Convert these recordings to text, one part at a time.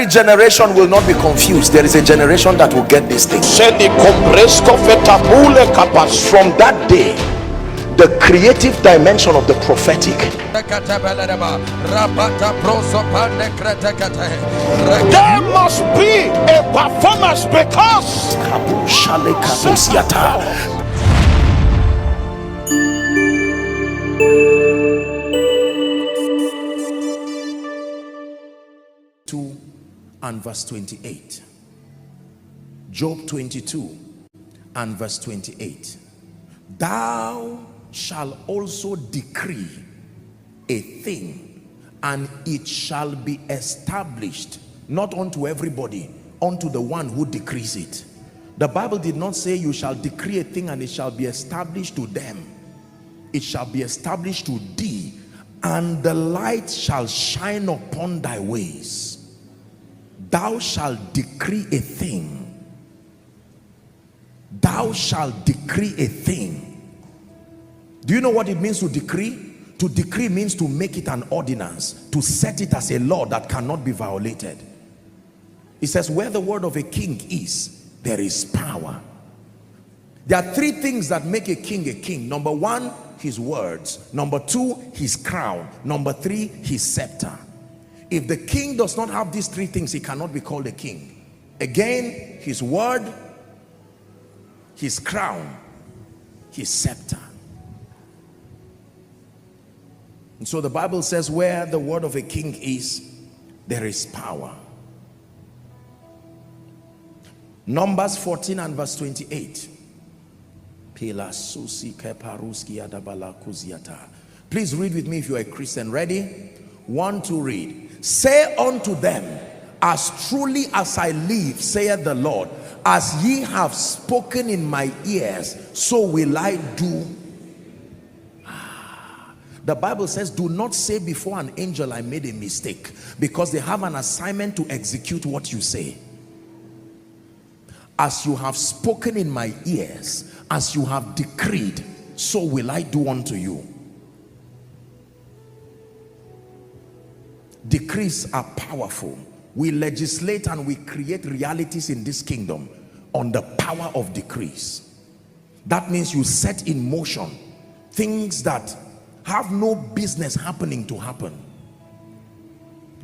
Every generation will not be confused. There is a generation that will get this thing. From that day, the creative dimension of the prophetic, there must be a performance, because and verse 28. Job 22 and verse 28. Thou shalt also decree a thing, and it shall be established, not unto everybody, unto the one who decrees it. The Bible did not say you shall decree a thing and it shall be established to them. It shall be established to thee, and the light shall shine upon thy ways. Thou shalt decree a thing. Thou shalt decree a thing. Do you know what it means to decree? To decree means to make it an ordinance, to set it as a law that cannot be violated. It says, where the word of a king is, there is power. There are three things that make a king a king. Number one, his words. Number two, his crown. Number three, his scepter. If the king does not have these three things, he cannot be called a king. Again, his word, his crown, his scepter. And so the Bible says, where the word of a king is, there is power. Numbers 14 and verse 28. Please read with me if you are a Christian. Ready? 1, 2, read. Say unto them, as truly as I live, saith the Lord, as ye have spoken in my ears, so will I do. The Bible says, do not say before an angel I made a mistake, because they have an assignment to execute what you say. As you have spoken in my ears, as you have decreed, so will I do unto you. Decrees are powerful. We legislate and we create realities in this kingdom on the power of decrees. That means you set in motion things that have no business happening to happen.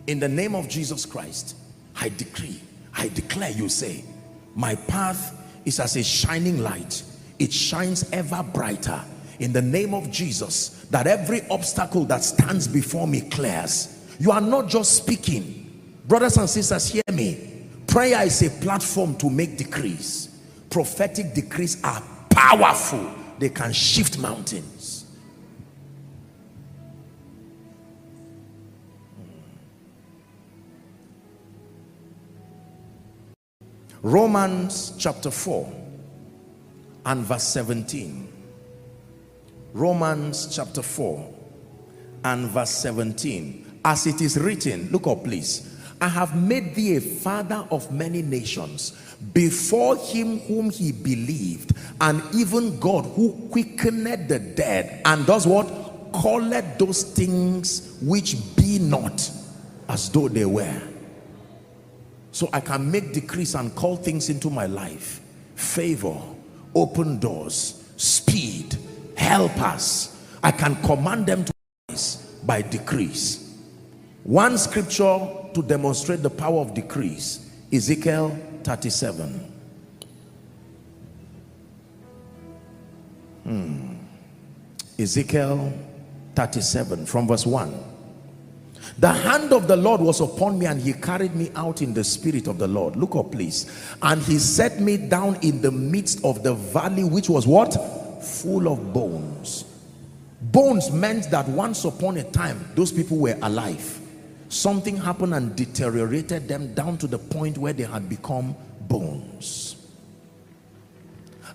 In the name of Jesus Christ, I decree, I declare, you say, my path is as a shining light. It shines ever brighter. In the name of Jesus, that every obstacle that stands before me clears. You are not just speaking. Brothers and sisters, hear me. Prayer is a platform to make decrees. Prophetic decrees are powerful. They can shift mountains. Romans chapter 4 and verse 17. Romans chapter 4 and verse 17. As it is written, look up please. I have made thee a father of many nations, before him whom he believed, and even God who quickened the dead, and does what? Calleth those things which be not as though they were. So I can make decrees and call things into my life. Favor, open doors, speed, help us. I can command them to rise by decrees. One scripture to demonstrate the power of decrees, Ezekiel 37. Ezekiel 37 from verse 1. The hand of the Lord was upon me, and he carried me out in the spirit of the Lord. Look up please. And he set me down in the midst of the valley, which was what? Full of bones. Bones meant that once upon a time those people were alive. Something happened and deteriorated them down to the point where they had become bones,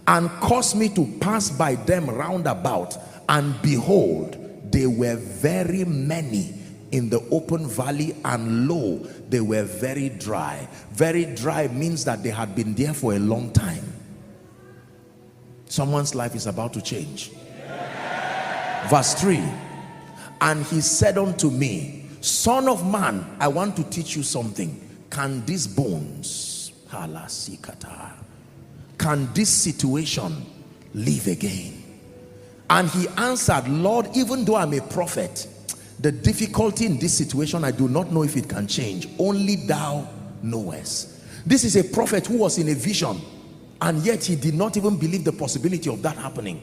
and caused me to pass by them round about, and behold, they were very many in the open valley, and lo, they were very dry. Very dry means that they had been there for a long time. Someone's life is about to change. Verse 3. And he said unto me, Son of man, I want to teach you something. can these bones, can this situation live again? And he answered, Lord, even though I'm a prophet, the difficulty in this situation, I do not know if it can change. Only thou knowest. This is a prophet who was in a vision, and yet he did not even believe the possibility of that happening.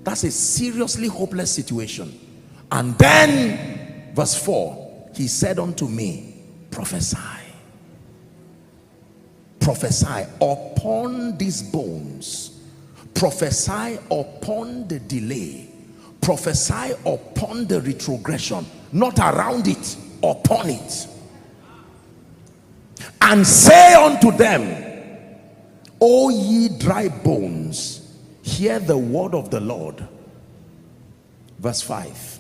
That's a seriously hopeless situation. And then verse 4, he said unto me, prophesy. Prophesy upon these bones. Prophesy upon the delay. Prophesy upon the retrogression, not around it, upon it. And say unto them, O ye dry bones, hear the word of the Lord. Verse 5.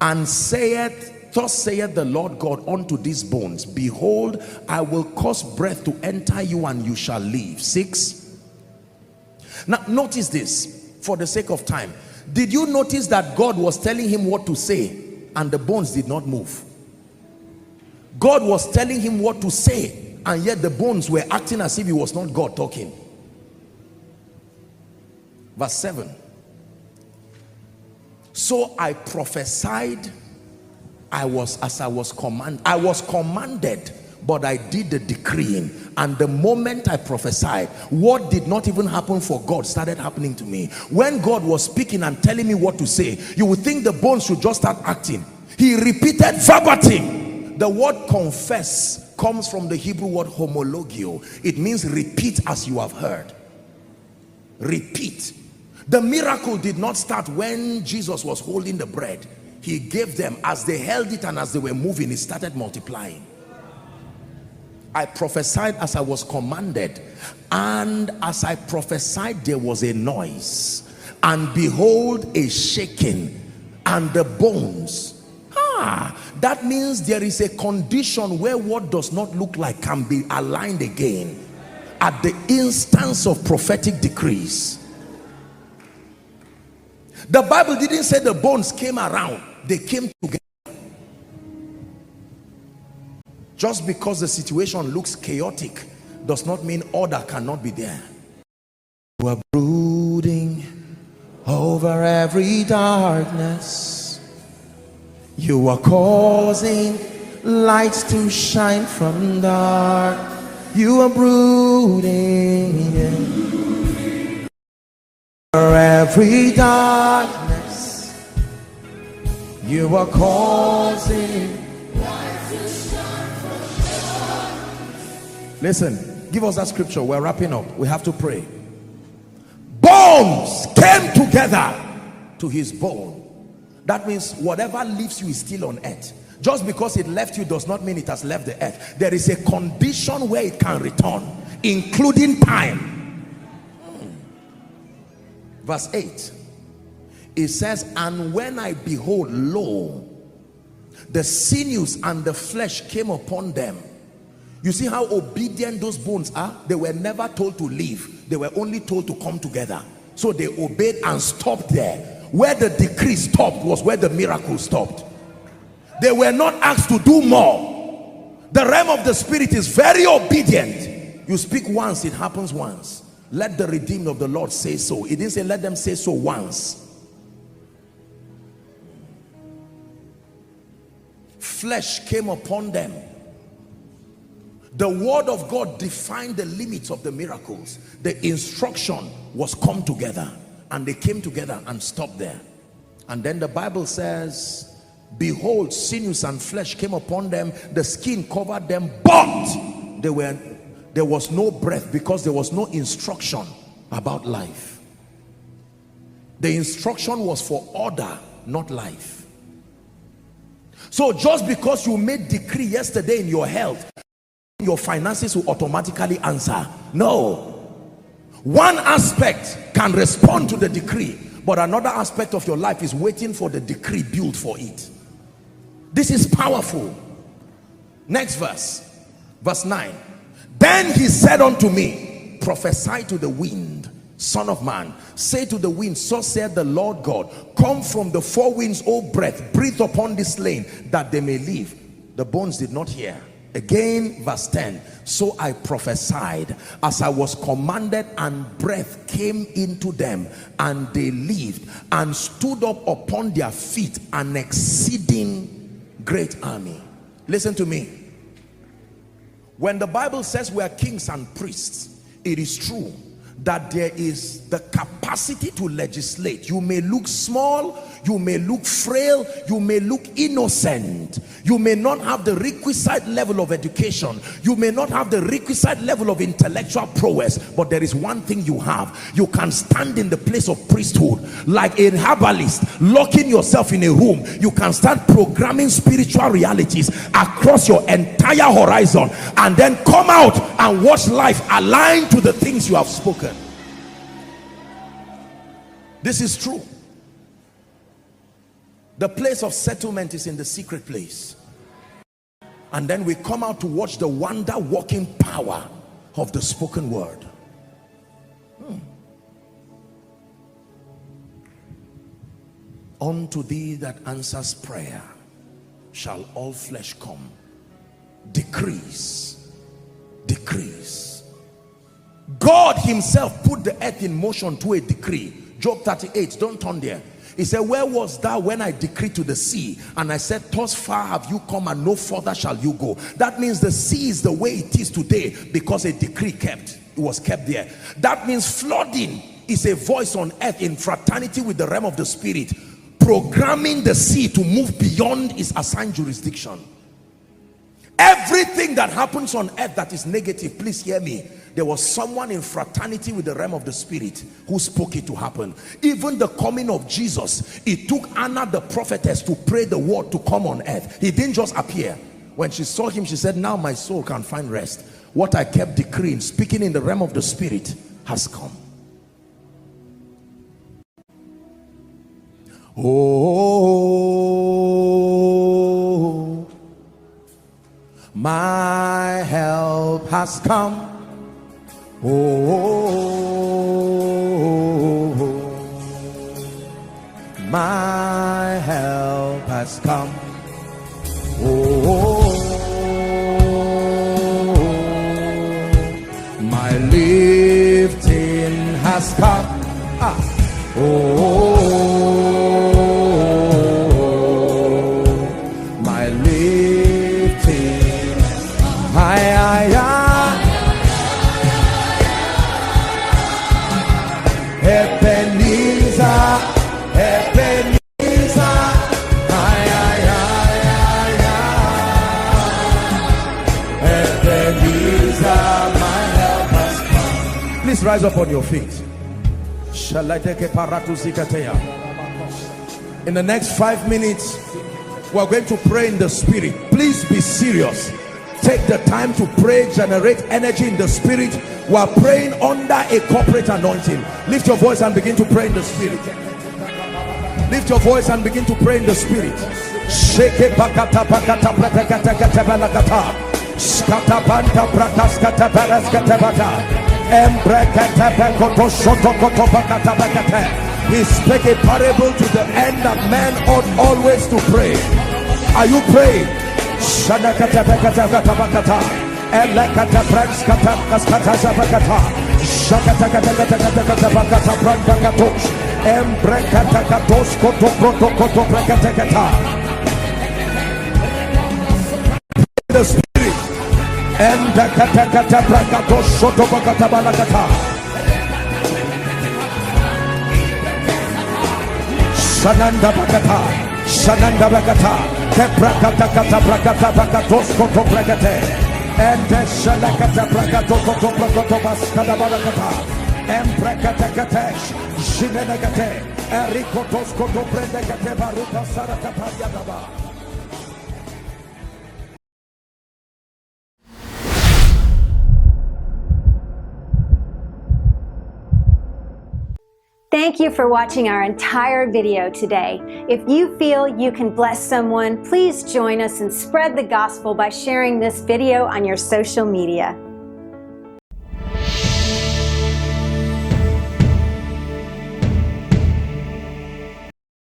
And saith, thus saith the Lord God unto these bones, behold, I will cause breath to enter you, and you shall live. 6. Now notice this for the sake of time. Did you notice that God was telling him what to say and the bones did not move? God was telling him what to say, and yet the bones were acting as if it was not God talking. Verse 7. So I prophesied, I was commanded, but I did the decreeing. And the moment I prophesied, what did not even happen for God started happening to me. When God was speaking and telling me what to say, you would think the bones should just start acting. He repeated verbatim. The word confess comes from the Hebrew word homologio. It means repeat as you have heard. Repeat. The miracle did not start when Jesus was holding the bread. He gave them, as they held it and as they were moving, it started multiplying. I prophesied as I was commanded, and as I prophesied there was a noise, and behold, a shaking, and the bones. That means there is a condition where what does not look like can be aligned again at the instance of prophetic decrees. The Bible didn't say the bones came around, they came together. Just because the situation looks chaotic does not mean order cannot be there. You are brooding over every darkness. You are causing lights to shine from dark. You are brooding over every darkness. You are causing. Listen, give us that scripture. We're wrapping up. We have to pray. Bones came together to his bone. That means whatever leaves you is still on earth. Just because it left you does not mean it has left the earth. There is a condition where it can return, including time. Verse 8. It says, and when I behold, lo, the sinews and the flesh came upon them. You see how obedient those bones are? They were never told to leave. They were only told to come together. So they obeyed and stopped there. Where the decree stopped was where the miracle stopped. They were not asked to do more. The realm of the spirit is very obedient. You speak once, it happens once. Let the redeemed of the Lord say so. It didn't say let them say so once. Flesh came upon them. The word of God defined the limits of the miracles. The instruction was come together, and they came together and stopped there. And then the Bible says, behold, sinews and flesh came upon them, the skin covered them, but there was no breath, because there was no instruction about life. The instruction was for order, not life. So just because you made decree yesterday in your health, your finances will automatically answer. No. One aspect can respond to the decree, but another aspect of your life is waiting for the decree built for it. This is powerful. Next verse, verse 9. Then he said unto me, prophesy to the wind, son of man, say to the wind, so said the Lord God, come from the four winds, O breath, breathe upon this slain, that they may live. The bones did not hear. Again, verse 10. So I prophesied as I was commanded, and breath came into them, and they lived and stood up upon their feet, an exceeding great army. Listen to me. When the Bible says we are kings and priests, it is true that there is the capacity to legislate. You may look small, you may look frail, you may look innocent, you may not have the requisite level of education, you may not have the requisite level of intellectual prowess, but there is one thing you have. You can stand in the place of priesthood like a herbalist, locking yourself in a room. You can start programming spiritual realities across your entire horizon, and then come out and watch life align to the things you have spoken. This is true. The place of settlement is in the secret place, and then we come out to watch the wonder working power of the spoken word. Unto thee that answers prayer shall all flesh come. Decrease, decrease. God himself put the earth in motion to a decree. Job 38, don't turn there. He said, where was thou when I decreed to the sea, and I said, thus far have you come, and no further shall you go. That means the sea is the way it is today because a decree was kept there. That means flooding is a voice on earth in fraternity with the realm of the spirit, programming the sea to move beyond its assigned jurisdiction. Everything that happens on earth that is negative, please hear me, there was someone in fraternity with the realm of the spirit who spoke it to happen. Even the coming of Jesus, it took Anna the prophetess to pray the word to come on earth. He didn't just appear. When she saw him, she said, now my soul can find rest. What I kept decreeing, speaking in the realm of the spirit, has come. Oh, my help has come. Oh, my help has come. Oh, my lifting has come. Oh, my lifting. Ebenezer, Ebenezer, Ebenezer, my help has come. Please rise up on your feet. In the next 5 minutes, we're going to pray in the spirit. Please be serious. Take the time to pray, generate energy in the spirit. We are praying under a corporate anointing. Lift your voice and begin to pray in the spirit. Lift your voice and begin to pray in the spirit. Shake pakata pakata prakata katabalakata. Skatapanta prakaskata baraskata. Embrekata pakoto shotokoto pakata pakata. He spake a parable to the end that men ought always to pray. Are you praying? Shanakata pakata pakata. Elekata prakskata kaskata zapakata. Shakata kata kata kata kata pakata prankakatos. Embrekata katos koto proto koto prakata kata. The spirit. Endakata kata prakatos shoto pakata balakata. Shananda bakata. Shananda bakata. Keprakata kata prakata pakatos koto prakate. And the shalakata prakato koto prakato baskada balakata. Emprakata katesh. Shinenagate. Erikotos koto prendekate baruta sarata paryadaba. Thank you for watching our entire video today. If you feel you can bless someone, please join us and spread the gospel by sharing this video on your social media.